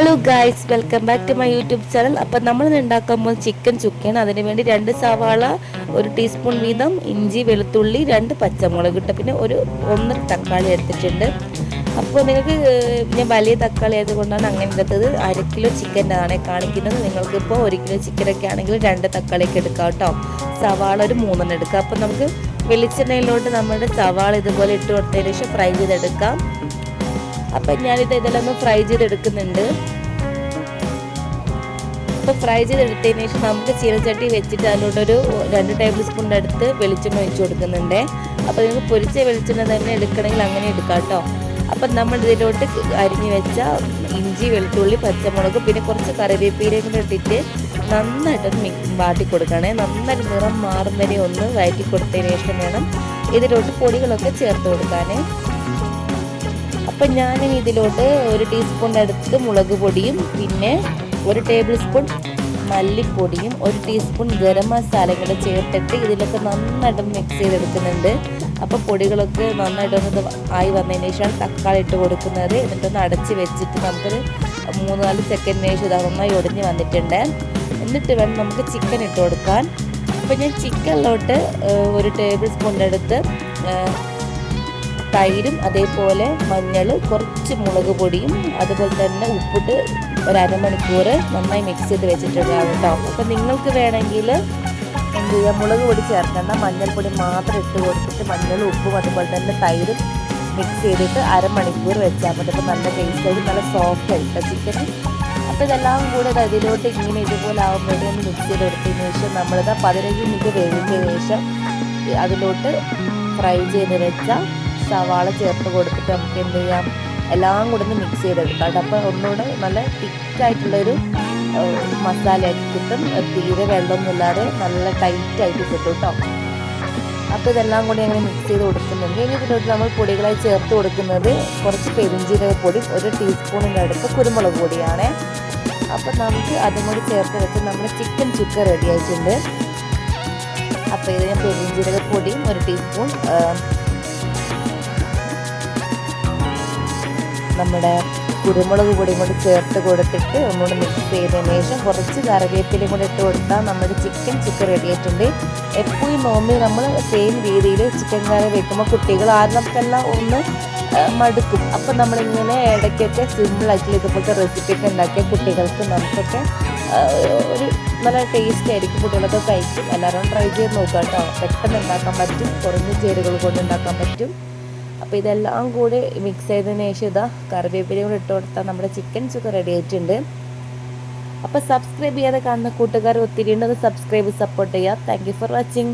Hello guys, welcome back to my YouTube channel. Appam നമ്മൾ ഉണ്ടാക്കുമ്പോൾ chicken ചുക്കയാണ്. അതിന് വേണ്ടി 2 സവാള, 1 ടീസ്പൂൺ വീതം ഇഞ്ചി, വെളുത്തുള്ളി, 2 പച്ചമുളക് ഇട്ട് പിന്നെ ഒരു 1 തക്കാളി എടുത്തിട്ടുണ്ട്. അപ്പോൾ നിങ്ങൾക്ക് ഞാൻ വലിയ തക്കാളി ആയതുകൊണ്ടാണ് അങ്ങനെ എടുത്തത്. 1/2 കിലോ ചിക്കൻ്റെ ആണ് കാണിക്കുന്നത്. നിങ്ങൾക്കിപ്പോൾ 1 കിലോ ചിക്കനൊക്കെ ആണെങ്കിൽ 2 തക്കാളിയൊക്കെ എടുക്കാം കേട്ടോ. സവാള ഒരു 3 എടുക്കാം. അപ്പം നമുക്ക് വെളിച്ചെണ്ണയിലോട്ട് നമ്മുടെ സവാള ഇതുപോലെ ഇട്ട് കൊടുത്തതിന് ശേഷം ഫ്രൈ ചെയ്തെടുക്കാം. അപ്പം ഞാനിത് ഇതെല്ലാം ഒന്ന് ഫ്രൈ ചെയ്തെടുക്കുന്നുണ്ട്. അപ്പോൾ ഫ്രൈ ചെയ്തെടുത്തതിന് ശേഷം നമുക്ക് ചീനച്ചട്ടി വെച്ചിട്ട് അതിലോട്ടൊരു 2 ടേബിൾ സ്പൂണിൻ്റെ അടുത്ത് വെളിച്ചെണ്ണ ഒഴിച്ച് കൊടുക്കുന്നുണ്ട്. അപ്പോൾ നിങ്ങൾക്ക് പൊരിച്ച വെളിച്ചെണ്ണ തന്നെ എടുക്കണമെങ്കിൽ അങ്ങനെ എടുക്കാം കേട്ടോ. അപ്പം നമ്മൾ ഇതിലോട്ട് അരിഞ്ഞ് വെച്ച ഇഞ്ചി, വെളുത്തുള്ളി, പച്ചമുളക് പിന്നെ കുറച്ച് കറിവേപ്പിലയും കൂടെ ഇട്ടിട്ട് നന്നായിട്ടൊന്ന് വാട്ടി കൊടുക്കണേ. നന്നായിട്ട് നിറം മാറും വരെ ഒന്ന് വഴറ്റി കൊടുത്തതിന് ശേഷം വേണം ഇതിലോട്ട് പൊടികളൊക്കെ ചേർത്ത് കൊടുക്കാനേ. അപ്പം ഞാനിനി ഇതിലോട്ട് 1 ടീസ്പൂണിൻ്റെ അടുത്ത് മുളക് പൊടിയും പിന്നെ 1 ടേബിൾ സ്പൂൺ മല്ലിപ്പൊടിയും 1 ടീസ്പൂൺ ഗരം മസാലയും കൂടെ ചേർത്തിട്ട് ഇതിലൊക്കെ നന്നായിട്ട് മിക്സ് ചെയ്തെടുക്കുന്നുണ്ട്. അപ്പോൾ പൊടികളൊക്കെ നന്നായിട്ടൊന്ന് ആയി വന്നതിന് ശേഷമാണ് തക്കാളി ഇട്ട് കൊടുക്കുന്നത്. എന്നിട്ടൊന്ന് അടച്ച് വെച്ചിട്ട് നമുക്കൊരു 3-4 സെക്കൻഡിന് ശേഷം ഇത് നന്നായി ഒടിഞ്ഞ് വന്നിട്ടുണ്ട്. എന്നിട്ട് വേണം നമുക്ക് ചിക്കൻ ഇട്ട് കൊടുക്കാൻ. അപ്പോൾ ഞാൻ ചിക്കനിലോട്ട് 1 ടേബിൾ സ്പൂണിൻ്റെ അടുത്ത് തൈരും അതേപോലെ മഞ്ഞൾ, കുറച്ച് മുളക് പൊടിയും അതുപോലെ തന്നെ ഉപ്പിട്ട് ഒരു അരമണിക്കൂർ നന്നായി മിക്സ് ചെയ്ത് വെച്ചിട്ടുണ്ടാകും കേട്ടോ. അപ്പം നിങ്ങൾക്ക് വേണമെങ്കിൽ എന്ത് ചെയ്യുക, മുളക് പൊടി ചേർക്കേണ്ട, മഞ്ഞൾപ്പൊടി മാത്രം ഇട്ട് കൊടുത്തിട്ട് മഞ്ഞളും ഉപ്പും അതുപോലെ തന്നെ തൈരും മിക്സ് ചെയ്തിട്ട് അരമണിക്കൂർ വെച്ചാൽ മതി. അപ്പോൾ നല്ല ടേസ്റ്റ് ആയിട്ട് നല്ല സോഫ്റ്റ് ആയിട്ട് ചിക്കൻ. അപ്പോൾ ഇതെല്ലാം കൂടെ അതിലോട്ട് ഇങ്ങനെ ഇതുപോലെ ആകുമ്പോഴേ ഒന്ന് മിക്സ് ചെയ്തെടുത്തതിന് ശേഷം നമ്മളിത് 15 മിനിറ്റ് വേവിച്ചതിന് ശേഷം അതിലോട്ട് ഫ്രൈ ചെയ്ത് വെച്ച സവാള ചേർത്ത് കൊടുത്തിട്ട് നമുക്ക് എന്ത് ചെയ്യാം, എല്ലാം കൂടെ ഒന്ന് മിക്സ് ചെയ്തെടുക്കാം കേട്ടോ. അപ്പോൾ ഒന്നുകൂടെ നല്ല തിക്കായിട്ടുള്ളൊരു മസാലയാക്കി കിട്ടും. തീരെ വെള്ളമൊന്നുമില്ലാതെ നല്ല ടൈറ്റായിട്ട് കിട്ടും കേട്ടോ. അപ്പോൾ ഇതെല്ലാം കൂടി അങ്ങനെ മിക്സ് ചെയ്ത് കൊടുക്കുന്നുണ്ട്. ഇനി ഇതിലോട്ട് നമ്മൾ പൊടികളായി ചേർത്ത് കൊടുക്കുന്നത് കുറച്ച് പെരുംജീരകപ്പൊടി, 1 ടീസ്പൂണിൻ്റെ അടുത്ത് കുരുമുളക് പൊടിയാണ്. അപ്പോൾ നമുക്ക് അതും കൂടി ചേർത്ത് വെച്ച് നമ്മുടെ ചിക്കൻ ചുക്ക റെഡി ആയിട്ടുണ്ട്. അപ്പോൾ ഇത് ഞാൻ പെരുംജീരകപ്പൊടിയും 1 ടീസ്പൂൺ നമ്മുടെ കുരുമുളക് പൊടിയും കൂടി ചേർത്ത് കൊടുത്തിട്ട് ഒന്നുകൂടി മിക്സ് ചെയ്തതിന് ശേഷം കുറച്ച് കറിവേപ്പിലയും കൂടി ഇട്ട് കൊടുത്താൽ നമ്മുടെ ചിക്കൻ ചുക്ക റെഡി ആയിട്ടുണ്ട്. എപ്പോഴും നോമ്പി നമ്മൾ സെയിം രീതിയിൽ ചിക്കൻ കറി വെക്കുമ്പോൾ കുട്ടികൾ ആദ്യമെല്ലാം ഒന്ന് മടുക്കും. അപ്പം നമ്മളിങ്ങനെ ഇടയ്ക്കൊക്കെ സിമ്പിളായിട്ടുള്ള ഇതുപോലത്തെ റെസിപ്പിയൊക്കെ ഉണ്ടാക്കിയ കുട്ടികൾക്ക് നമുക്കൊക്കെ ഒരു നല്ല ടേസ്റ്റ് ആയിരിക്കും. കുട്ടികളൊക്കെ കഴിക്കും. എല്ലാവരും ട്രൈ ചെയ്ത് നോക്കാം കേട്ടോ. പെട്ടെന്ന് ഉണ്ടാക്കാൻ പറ്റും, കുറഞ്ഞ ചേരുവകൾ കൊണ്ട് ഉണ്ടാക്കാൻ പറ്റും. അപ്പോൾ ഇതെല്ലാം കൂടി മിക്സ് ചെയ്തതിന് ശേഷം ഇതാ കറിവേപ്പിലയും കൂടി ഇട്ട് കൊടുത്താൽ നമ്മുടെ ചിക്കൻ ചുക്ക റെഡി ആയിട്ടുണ്ട്. അപ്പോൾ സബ്സ്ക്രൈബ് ചെയ്യാതെ കാണുന്ന കൂട്ടുകാർ ഒത്തിരി ഉണ്ട്. അത് സബ്സ്ക്രൈബ് സപ്പോർട്ട് ചെയ്യുക. Thank you for watching.